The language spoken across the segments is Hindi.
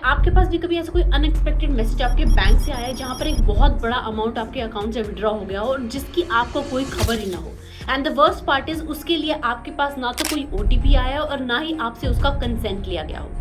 आपके पास भी कभी ऐसा कोई अनएक्सपेक्टेड मैसेज आपके बैंक से आया है जहां पर एक बहुत बड़ा अमाउंट आपके अकाउंट से विड्रॉ हो गया हो और जिसकी आपको कोई खबर ही ना हो? And the worst part is उसके लिए आपके पास ना तो कोई ओटीपी आया हो और ना ही आपसे उसका कंसेंट लिया गया हो।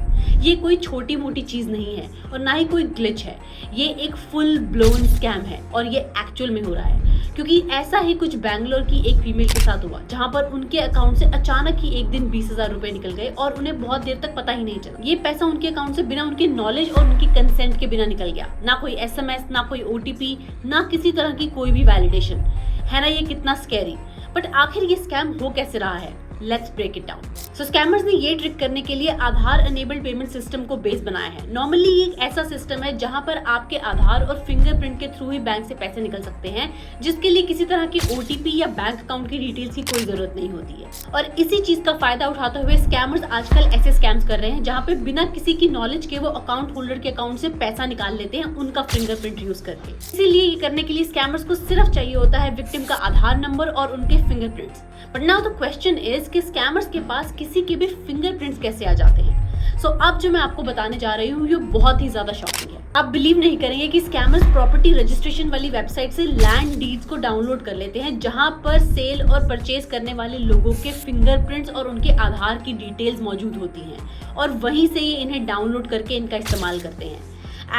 ये कोई छोटी मोटी चीज नहीं है और ना ही कोई ग्लिच है, ये एक फुल ब्लोन स्कैम है और ये एक्चुअल में हो रहा है। क्योंकि ऐसा ही कुछ बैंगलोर की एक फीमेल के साथ हुआ जहां पर उनके अकाउंट से अचानक ही एक दिन 20,000 रुपए निकल गए और उन्हें बहुत देर तक पता ही नहीं चला। ये पैसा उनके अकाउंट से बिना उनकी नॉलेज और उनकी कंसेंट के बिना निकल गया। ना कोई एसएमएस, ना कोई ओटीपी, ना किसी तरह की कोई भी वैलिडेशन। है ना ये कितना स्कैरी? बट आखिर ये स्कैम हो कैसे रहा है? Let's break it down. So scammers ने ये ट्रिक करने के लिए आधार एनेबल्ड पेमेंट सिस्टम को बेस बनाया है। नॉर्मली ये एक ऐसा सिस्टम है जहां पर आपके आधार और फिंगरप्रिंट के थ्रू ही बैंक से पैसे निकल सकते हैं, जिसके लिए किसी तरह की ओटीपी या बैंक अकाउंट की डिटेल्स की कोई जरूरत नहीं होती है। और इसी चीज का फायदा उठाते हुए स्कैमर्स आजकल ऐसे स्कैम्स कर रहे हैं जहां पे बिना किसी की नॉलेज के वो अकाउंट होल्डर के अकाउंट से पैसा निकाल लेते हैं उनका फिंगरप्रिंट यूज करके। इसीलिए ये करने के लिए स्कैमर्स को सिर्फ चाहिए होता है विक्टिम का आधार नंबर और उनके fingerprints. But now the question is कि स्कैमर्स के पास किसी के भी फिंगरप्रिंट्स कैसे आ जाते हैं? सो अब जो मैं आपको बताने जा रही हूँ ये बहुत ही ज्यादा शॉकिंग है। आप बिलीव नहीं करेंगे कि स्कैमर्स प्रॉपर्टी रजिस्ट्रेशन वाली वेबसाइट से लैंड डीड्स को डाउनलोड कर लेते हैं जहां पर सेल और परचेज करने वाले लोगों के फिंगरप्रिंट्स और उनके आधार की डिटेल्स मौजूद होती हैं और वहीं से ये इन्हें डाउनलोड करके इनका इस्तेमाल करते हैं।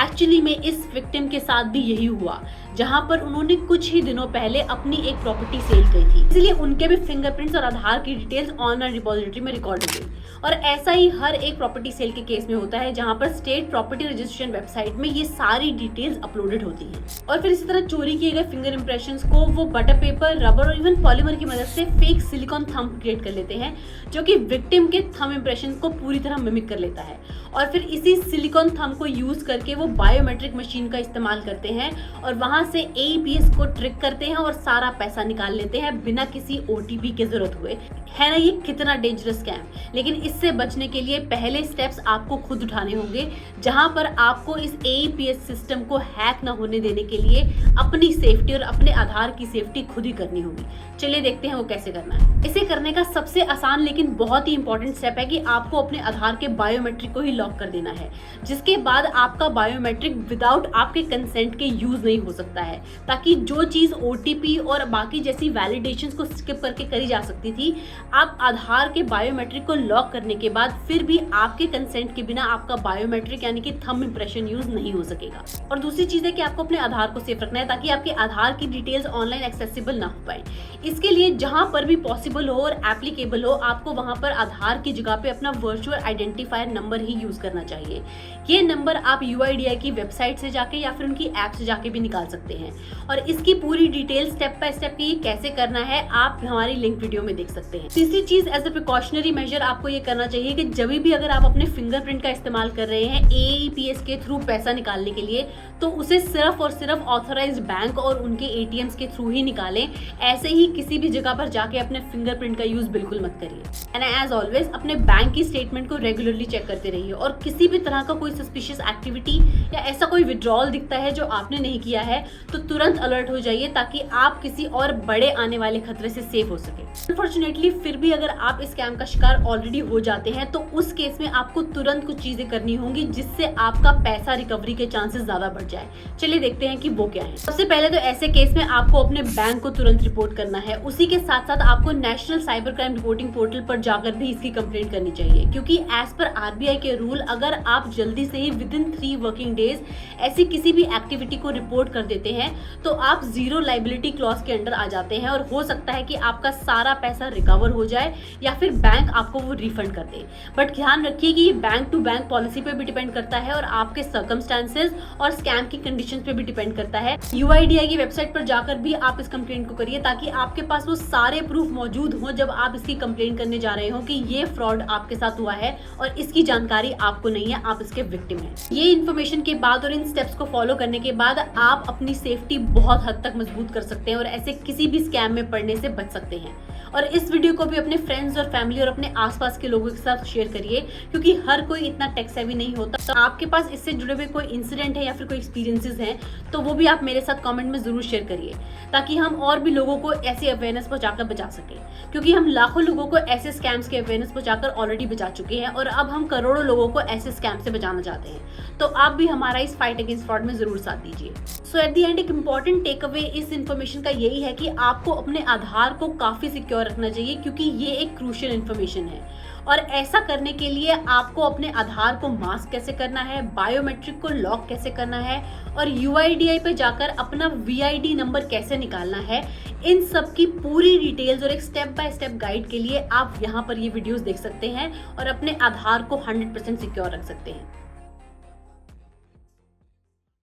एक्चुअली में इस विक्टिम के साथ भी यही हुआ जहां पर उन्होंने कुछ ही दिनों पहले अपनी एक प्रॉपर्टी सेल की थी, इसलिए उनके भी फिंगरप्रिंट्स और आधार की डिटेल्स ऑनलाइन रिपोजिटरी में रिकॉर्ड हो गई। और ऐसा ही हर एक प्रॉपर्टी सेल के केस में होता है जहां पर स्टेट प्रॉपर्टी रजिस्ट्रेशन वेबसाइट में ये सारी डिटेल्स अपलोडेड होती हैं। और फिर इसी तरह चोरी किए गए फिंगर इंप्रेशंस को वो बटर पेपर, रबर और इवन पॉलीमर की मदद से फेक सिलिकॉन थंब क्रिएट कर लेते हैं जो कि विक्टिम के थंब इंप्रेशन को पूरी तरह मिमिक कर लेता है। और फिर इसी सिलिकॉन थंब को यूज करके वो बायोमेट्रिक मशीन का इस्तेमाल करते हैं और वहां से एईपीएस को ट्रिक करते हैं और सारा पैसा निकाल लेते हैं बिना किसी ओटीपी की जरूरत हुए। है ना ये कितना डेंजरस स्कैम? लेकिन इससे बचने के लिए पहले स्टेप्स आपको खुद उठाने होंगे, जहां पर आपको इस एईपीएस सिस्टम को हैक ना होने देने के लिए अपनी सेफ्टी और अपने आधार की सेफ्टी खुद ही करनी होगी। चलिए देखते हैं वो कैसे करना है। इसे करने का सबसे आसान लेकिन बहुत ही इंपॉर्टेंट स्टेप है कि आपको अपने आधार के बायोमेट्रिक को ही लॉक कर देना है, जिसके बाद आपका बायोमेट्रिक विदाउट आपके कंसेंट के यूज नहीं हो सकता है, ताकि जो चीज ओटीपी और बाकी जैसी वैलिडेशंस को स्किप करके करी जा सकती थी, आप आधार के बायोमेट्रिक को लॉक करने के बाद फिर भी आपके कंसेंट के बिना आपका बायोमेट्रिक यानी कि थंब इंप्रेशन यूज नहीं हो सकेगा। और दूसरी चीज है कि आपको अपने आधार को सेफ रखना है ताकि आपके आधार की डिटेल्स ऑनलाइन एक्सेसिबल ना हो पाए। इसके लिए जहां पर भी पॉसिबल हो और एप्लीकेबल हो, आपको वहां पर आधार की जगह पे अपना वर्चुअल आइडेंटिफायर नंबर ही यूज करना चाहिए। ये नंबर आप यूआईडीआई की वेबसाइट से जाके या फिर उनकी ऐप से जाके भी निकाल सकते हैं। और इसकी पूरी डिटेल स्टेप बाय स्टेप ये कैसे करना है आप हमारी लिंक वीडियो में देख सकते हैं। तीसरी चीज एज अ प्रिकॉशनरी मेजर आपको ये करना चाहिए कि जब भी अगर आप अपने फिंगरप्रिंट का इस्तेमाल कर रहे हैं एईपीएस के थ्रू पैसा निकालने के लिए, तो उसे सिर्फ और सिर्फ ऑथराइज्ड बैंक और उनके एटीएम्स के थ्रू ही निकालें। ऐसे ही किसी भी जगह पर जाके अपने फिंगरप्रिंट का यूज बिल्कुल मत करिए। एंड एज ऑलवेज अपने बैंक की स्टेटमेंट को रेगुलरली चेक करते रहिए और किसी भी तरह का कोई सस्पिशियस एक्टिविटी या ऐसा कोई विड्रॉल दिखता है जो आपने नहीं किया है तो तुरंत अलर्ट हो जाइए ताकि आप किसी और बड़े आने वाले खतरे से सेफ हो सके। अनफॉर्चुनेटली फिर भी अगर आप इस स्कैम का शिकार ऑलरेडी हो जाते हैं तो उस केस में आपको तुरंत कुछ चीजें करनी होंगी जिससे आपका पैसा रिकवरी के चांसेस ज्यादा बढ़ जाए। चलिए देखते हैं कि वो क्या है। सबसे पहले तो ऐसे केस में आपको अपने बैंक को तुरंत रिपोर्ट करना है। उसी के साथ साथ आपको national cyber crime reporting portal पर जाकर भी इसकी कंप्लेंट करनी चाहिए, क्योंकि एज पर आरबीआई के रूल अगर आप जल्दी से ही विदिन 3 वर्किंग डेज ऐसी किसी भी एक्टिविटी को रिपोर्ट कर देते हैं तो आप जीरो लाइबिलिटी क्लॉज के अंडर आ जाते हैं और हो सकता है कि आपका सारा पैसा रिकवर हो जाए या फिर बैंक आपको वो रिफंड कर दे। बट ध्यान रखिए कि ये बैंक टू बैंक पॉलिसी पे भी डिपेंड करता है और आपके सर्कमस्टांसेस और स्कैम की कंडीशंस पे भी डिपेंड करता है। यूआईडीआई की वेबसाइट पर जाकर भी आप इस कंप्लेंट को करिए ताकि आपके पास वो सारे प्रूफ मौजूद हो जब आप इसकी कंप्लेंट करने जा रहे हो कि ये फ्रॉड आपके साथ हुआ है और इसकी जानकारी आपको नहीं है, आप इसके विक्टिम हैं। ये इन्फॉर्मेशन के बाद और इन स्टेप्स को फॉलो करने के बाद आप अपनी सेफ्टी बहुत हद तक मजबूत कर सकते हैं और ऐसे किसी भी स्कैम में पड़ने से बच सकते हैं। और इस वीडियो को भी अपने फ्रेंड्स और फैमिली और अपने आसपास के लोगों के साथ शेयर करिए, क्योंकि हर कोई इतना टेक सेवी नहीं होता। तो आपके पास इससे जुड़े हुए कोई इंसिडेंट है या फिर कोई एक्सपीरियंसेस हैं तो वो भी आप मेरे साथ कमेंट में जरूर शेयर करिए, ताकि हम और भी लोगों को ऐसी अवेयरनेस पहुंचाकर बचा सकें। क्योंकि हम लाखों लोगों को ऐसे स्कैम्स के अवेयरनेस पहुंचाकर ऑलरेडी बचा चुके हैं और अब हम करोड़ों लोगों को ऐसे स्कैम से बचाना चाहते हैं। तो आप भी हमारा इस फाइट अगेंस्ट फ्रॉड में जरूर साथ दीजिए। सो एट द एंड एक इंपॉर्टेंट टेक अवे इस इन्फॉर्मेशन का यही है कि आपको अपने आधार को काफी सिक्योर रखना चाहिए, क्योंकि ये एक क्रूशियल इन्फॉर्मेशन है। और ऐसा करने के लिए आपको अपने आधार को मास्क कैसे करना है, बायोमेट्रिक को लॉक कैसे करना है और UIDAI पे जाकर अपना VID नंबर कैसे निकालना है, इन सब की पूरी डिटेल्स और एक स्टेप बाय स्टेप गाइड के लिए आप यहाँ पर ये वीडियोस देख सकते हैं और अपने आधार को 100% सिक्योर रख सकते हैं।